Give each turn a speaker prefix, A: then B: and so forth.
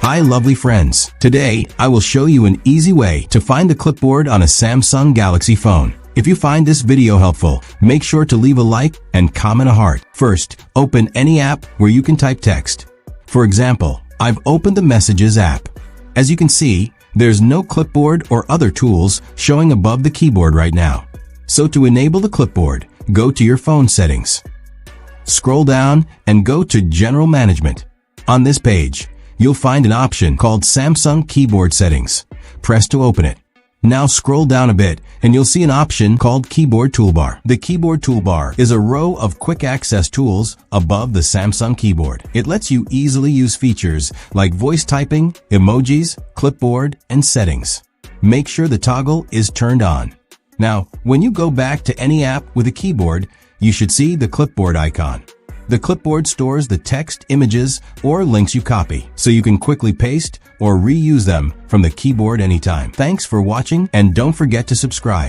A: Hi lovely friends, today I will show you an easy way to find the clipboard on a Samsung Galaxy phone. If you find this video helpful, make sure to leave a like and comment a heart. First, open any app where you can type text. For example, I've opened the Messages app. As you can see, there's no clipboard or other tools showing above the keyboard right now. So to enable the clipboard, go to your phone settings. Scroll down and go to General Management. On this page, you'll find an option called Samsung Keyboard Settings. Press to open it. Now scroll down a bit and you'll see an option called Keyboard Toolbar. The Keyboard Toolbar is a row of quick access tools above the Samsung keyboard. It lets you easily use features like voice typing, emojis, clipboard, and settings. Make sure the toggle is turned on. Now, when you go back to any app with a keyboard, you should see the clipboard icon. The clipboard stores the text, images, or links you copy, so you can quickly paste or reuse them from the keyboard anytime. Thanks for watching, and don't forget to subscribe.